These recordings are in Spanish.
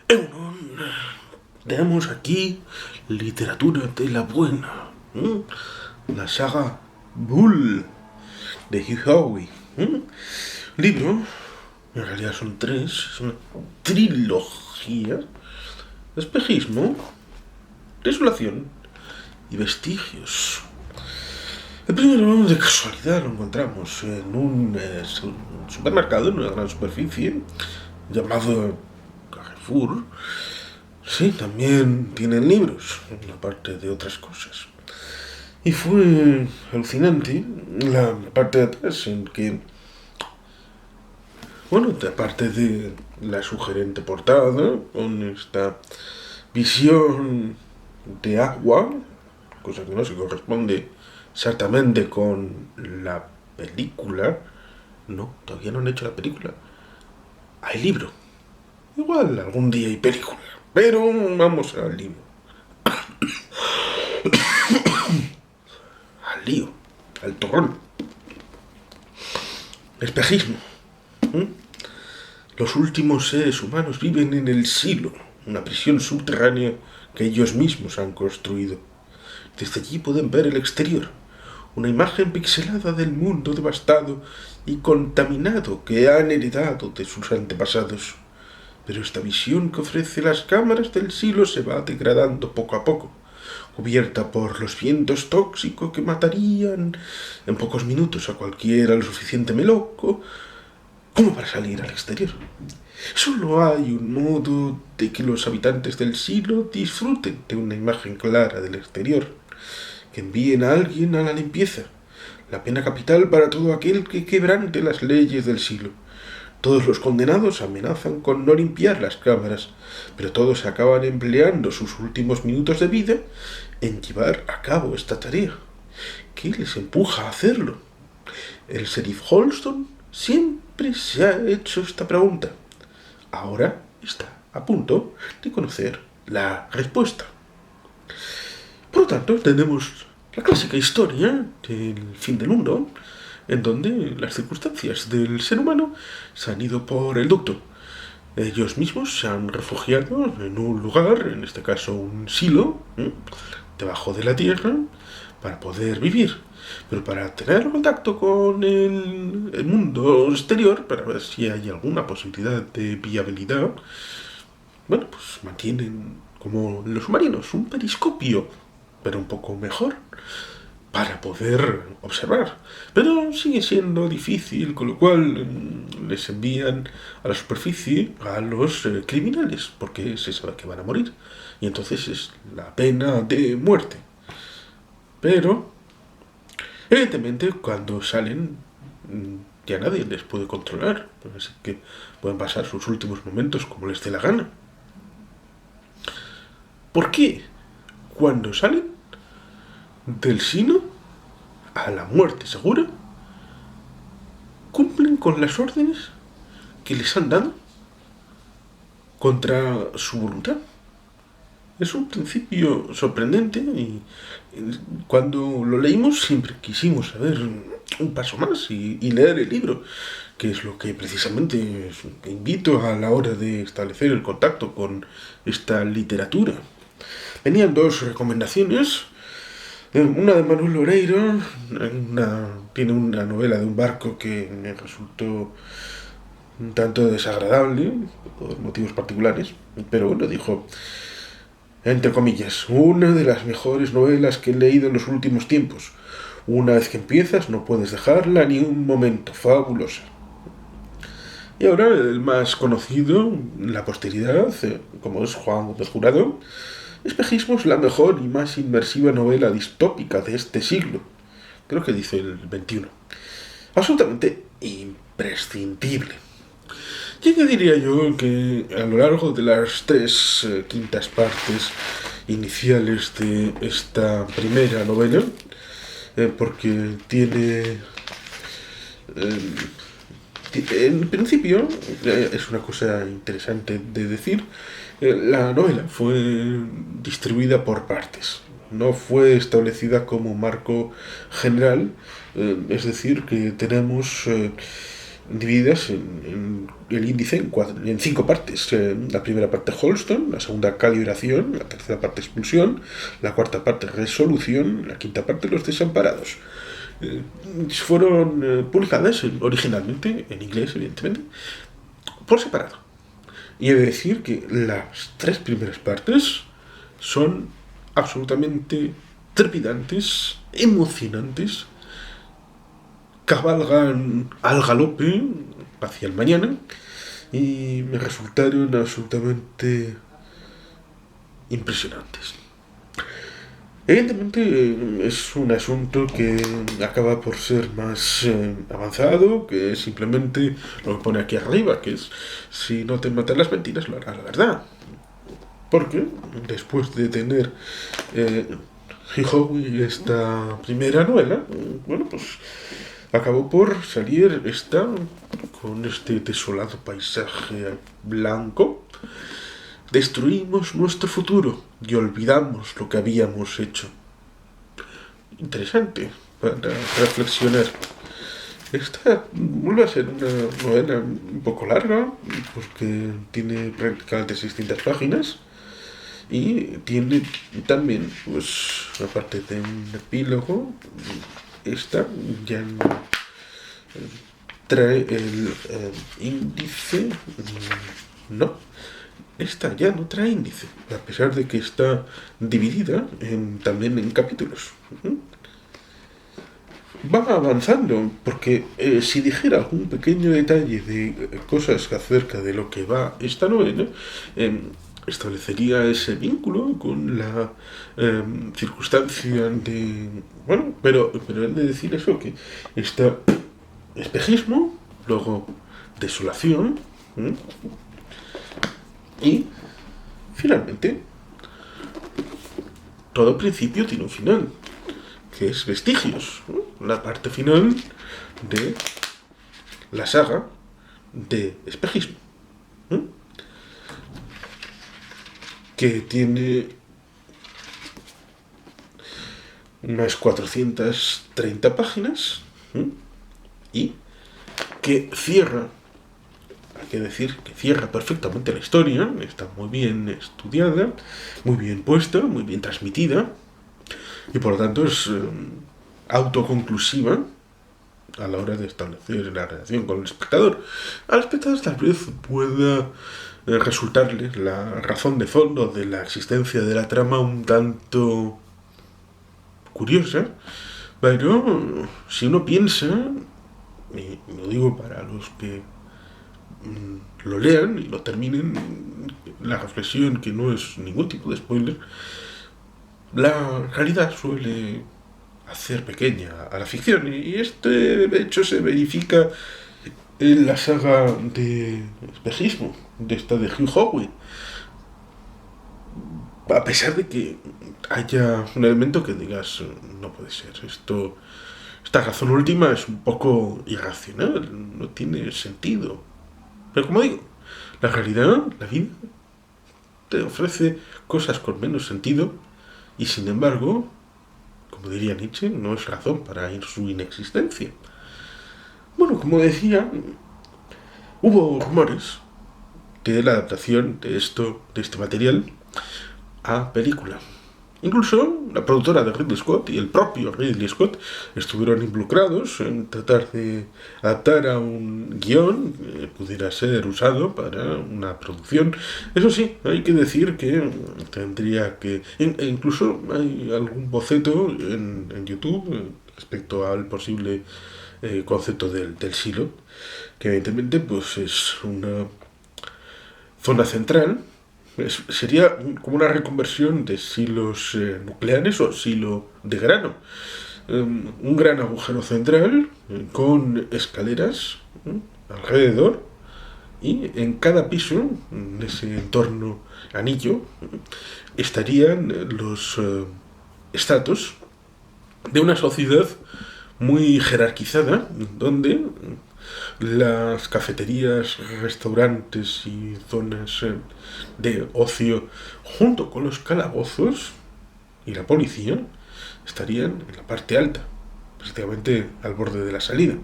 Eunon, tenemos aquí literatura de la buena. La saga Bull de Hugh Howey. Libro, en realidad son 3, es una trilogía. Espejismo, desolación y vestigios. El primero, de casualidad, lo encontramos en un supermercado, en una gran superficie, llamado Carrefour. Sí, también tienen libros, aparte de otras cosas. Y fue alucinante la parte de atrás, en que, bueno, aparte de la sugerente portada, con esta visión de agua, cosa que no se corresponde exactamente con la película. No, todavía no han hecho la película. Hay libro. Igual algún día hay película. Pero vamos al libro. Al lío. Al torrón. Espejismo. Los últimos seres humanos viven en el silo, una prisión subterránea que ellos mismos han construido. Desde allí pueden ver el exterior, una imagen pixelada del mundo devastado y contaminado que han heredado de sus antepasados. Pero esta visión que ofrece las cámaras del silo se va degradando poco a poco, cubierta por los vientos tóxicos que matarían en pocos minutos a cualquiera lo suficientemente loco como para salir al exterior. Solo hay un modo de que los habitantes del silo disfruten de una imagen clara del exterior, que envíen a alguien a la limpieza, la pena capital para todo aquel que quebrante las leyes del silo. Todos los condenados amenazan con no limpiar las cámaras, pero todos acaban empleando sus últimos minutos de vida en llevar a cabo esta tarea. ¿Qué les empuja a hacerlo? El sheriff Holston siempre se ha hecho esta pregunta. Ahora está a punto de conocer la respuesta. Por lo tanto, tenemos la clásica historia del fin del mundo, en donde las circunstancias del ser humano se han ido por el ducto. Ellos mismos se han refugiado en un lugar, en este caso un silo, debajo de la tierra, para poder vivir. Pero para tener contacto con el mundo exterior, para ver si hay alguna posibilidad de viabilidad, bueno, pues mantienen, como los submarinos, un periscopio, pero un poco mejor, para poder observar. Pero sigue siendo difícil, con lo cual les envían a la superficie a los criminales, porque se sabe que van a morir. Y entonces es la pena de muerte. Pero, evidentemente, cuando salen, ya nadie les puede controlar. Así que pueden pasar sus últimos momentos como les dé la gana. ¿Por qué? Cuando salen del silo a la muerte segura, cumplen con las órdenes que les han dado contra su voluntad. Es un principio sorprendente y cuando lo leímos siempre quisimos saber un paso más y leer el libro, que es lo que precisamente invito a la hora de establecer el contacto con esta literatura. Venían 2 recomendaciones. Una de Manuel Loureiro, tiene una novela de un barco que me resultó un tanto desagradable, por motivos particulares, pero bueno, dijo, entre comillas, una de las mejores novelas que he leído en los últimos tiempos. Una vez que empiezas no puedes dejarla ni un momento, fabulosa. Y ahora el más conocido, la posteridad, como es Juan Gómez Jurado, Espejismo es la mejor y más inmersiva novela distópica de este siglo. Creo que dice el 21. Absolutamente imprescindible. Y añadiría yo que a lo largo de las 3 quintas partes iniciales de esta primera novela, porque tiene... en principio, es una cosa interesante de decir, la novela fue distribuida por partes, no fue establecida como marco general, es decir, que tenemos divididas en el índice en 5 partes. La primera parte Holston, la segunda calibración, la tercera parte expulsión, la cuarta parte resolución, la quinta parte los desamparados. Fueron publicadas originalmente en inglés, evidentemente, por separado. Y he de decir que las 3 primeras partes son absolutamente trepidantes, emocionantes, cabalgan al galope hacia el mañana y me resultaron absolutamente impresionantes. Evidentemente es un asunto que acaba por ser más avanzado que simplemente lo que pone aquí arriba, que es si no te matan las mentiras, lo hará la verdad. Porque después de tener Hijowi esta primera novela, bueno, pues acabó por salir esta con este desolado paisaje blanco. Destruimos nuestro futuro y olvidamos lo que habíamos hecho. Interesante para reflexionar. Esta vuelve a ser una novela un poco larga, porque tiene prácticamente 600 páginas. Y tiene también, pues, aparte de un epílogo, esta ya trae el índice. No, esta ya no trae índice, a pesar de que está dividida también en capítulos. Va avanzando, porque si dijera algún pequeño detalle de cosas acerca de lo que va esta novela, establecería ese vínculo con la circunstancia de... Bueno, pero he de decir eso, que está espejismo, luego desolación, y finalmente todo principio tiene un final, que es Vestigios, la parte final de la saga de espejismo, que tiene unas 430 páginas y que cierra, hay que decir que cierra perfectamente la historia, está muy bien estudiada, muy bien puesta, muy bien transmitida, y por lo tanto es autoconclusiva a la hora de establecer la relación con el espectador. Al espectador tal vez pueda resultarle la razón de fondo de la existencia de la trama un tanto curiosa, pero si uno piensa, y lo digo para los que lo lean y lo terminen, la reflexión, que no es ningún tipo de spoiler, la realidad suele hacer pequeña a la ficción, y este hecho se verifica en la saga de espejismo, de esta de Hugh Howey. A pesar de que haya un elemento que digas, no puede ser, esta razón última es un poco irracional, no tiene sentido. Pero como digo, la realidad, la vida, te ofrece cosas con menos sentido, y sin embargo, como diría Nietzsche, no es razón para su inexistencia. Bueno, como decía, hubo rumores de la adaptación de este material a película. Incluso la productora de Ridley Scott y el propio Ridley Scott estuvieron involucrados en tratar de adaptar a un guión que pudiera ser usado para una producción. Eso sí, hay que decir que tendría que... incluso hay algún boceto en YouTube respecto al posible concepto del silo, que evidentemente pues es una zona central. Sería como una reconversión de silos nucleares o silo de grano. Un gran agujero central con escaleras alrededor, y en cada piso, en ese entorno anillo, estarían los estratos de una sociedad muy jerarquizada, donde las cafeterías, restaurantes y zonas de ocio, junto con los calabozos y la policía, estarían en la parte alta, prácticamente al borde de la salida.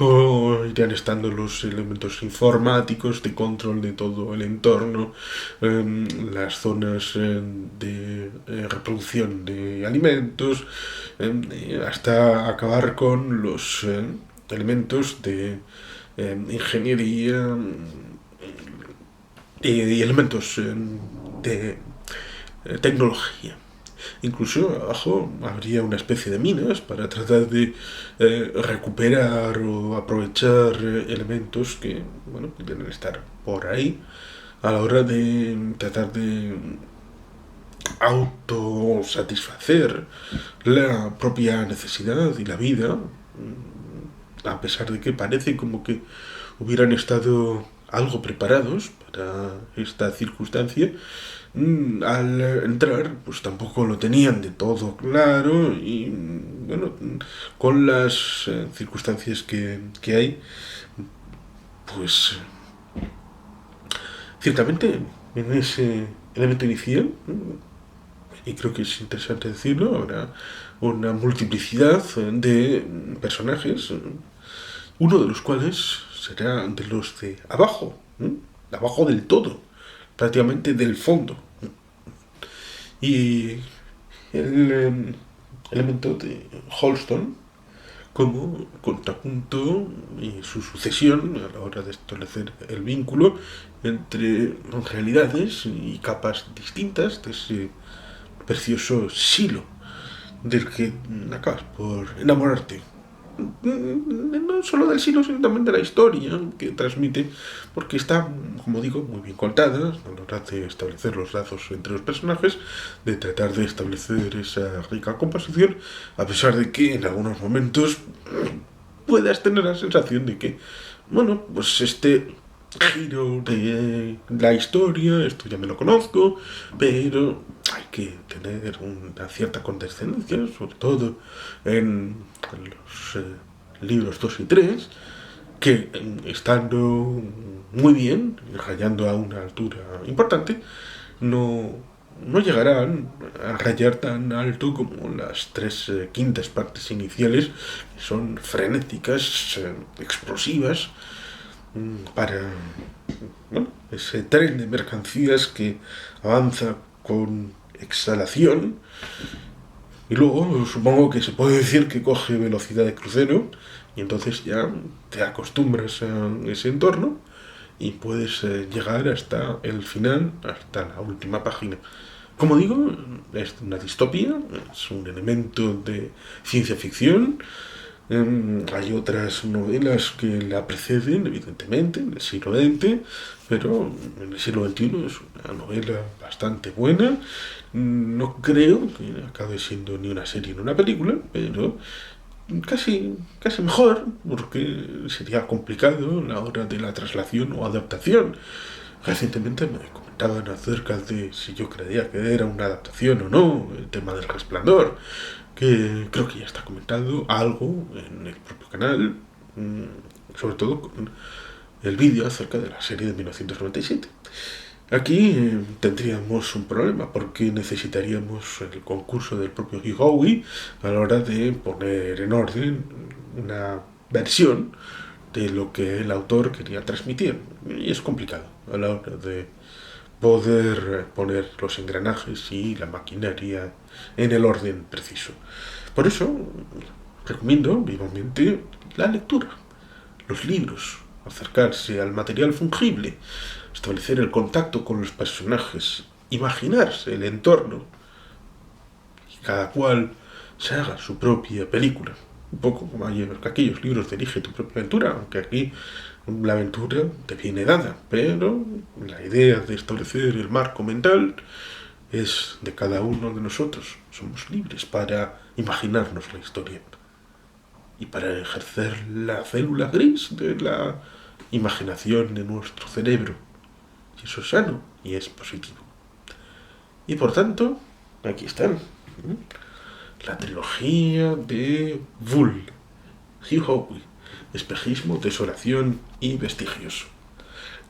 Luego irán estando los elementos informáticos de control de todo el entorno, las zonas de reproducción de alimentos, hasta acabar con los elementos de ingeniería y elementos de tecnología. Incluso abajo habría una especie de minas para tratar de recuperar o aprovechar elementos que, bueno, pueden estar por ahí a la hora de tratar de autosatisfacer la propia necesidad y la vida, a pesar de que parece como que hubieran estado algo preparados para esta circunstancia. Al entrar, pues tampoco lo tenían de todo claro y, bueno, con las circunstancias que hay, pues ciertamente en ese elemento inicial, y creo que es interesante decirlo, habrá una multiplicidad de personajes, uno de los cuales será de los de abajo, de abajo del todo, prácticamente del fondo. Y el elemento de Holston como contrapunto y su sucesión a la hora de establecer el vínculo entre realidades y capas distintas de ese precioso silo del que acabas por enamorarte. No solo del silo, sino también de la historia que transmite, porque está, como digo, muy bien contada a la hora de establecer los lazos entre los personajes, de tratar de establecer esa rica composición, a pesar de que en algunos momentos puedas tener la sensación de que, bueno, pues este giro de la historia, esto ya me lo conozco, pero hay que tener una cierta condescendencia, sobre todo en los libros 2 y 3, que estando muy bien, rayando a una altura importante, no llegarán a rayar tan alto como las 3/5 partes iniciales, que son frenéticas, explosivas, para, bueno, ese tren de mercancías que avanza con exhalación y luego supongo que se puede decir que coge velocidad de crucero y entonces ya te acostumbras a ese entorno y puedes llegar hasta el final, hasta la última página. Como digo, es una distopía, es un elemento de ciencia ficción. Hay otras novelas que la preceden, evidentemente, en el siglo XX, pero en el siglo XXI es una novela bastante buena. No creo que acabe siendo ni una serie ni una película, pero casi mejor, porque sería complicado a la hora de la traslación o adaptación. Recientemente me comentaban acerca de si yo creía que era una adaptación o no, el tema del Resplandor, que creo que ya está comentado algo en el propio canal, sobre todo con el vídeo acerca de la serie de 1997. Aquí tendríamos un problema porque necesitaríamos el concurso del propio Higowi a la hora de poner en orden una versión de lo que el autor quería transmitir. Y es complicado a la hora de poder poner los engranajes y la maquinaria en el orden preciso. Por eso recomiendo vivamente la lectura, los libros, acercarse al material fungible, establecer el contacto con los personajes, imaginarse el entorno y cada cual se haga su propia película. Un poco como aquellos libros de Elige tu propia aventura, aunque aquí la aventura te viene dada, pero la idea de establecer el marco mental es de cada uno de nosotros. Somos libres para imaginarnos la historia y para ejercer la célula gris de la imaginación de nuestro cerebro. Y eso es sano y es positivo. Y por tanto, aquí están. La trilogía de Vul, Hihowi, Espejismo, Desolación y Vestigios.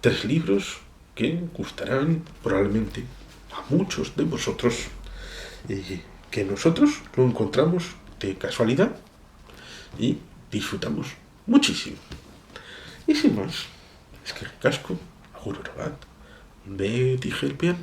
3 libros que gustarán probablemente a muchos de vosotros y que nosotros lo encontramos de casualidad y disfrutamos muchísimo. Y sin más, es que casco, juro grabat, ve, dije el bien.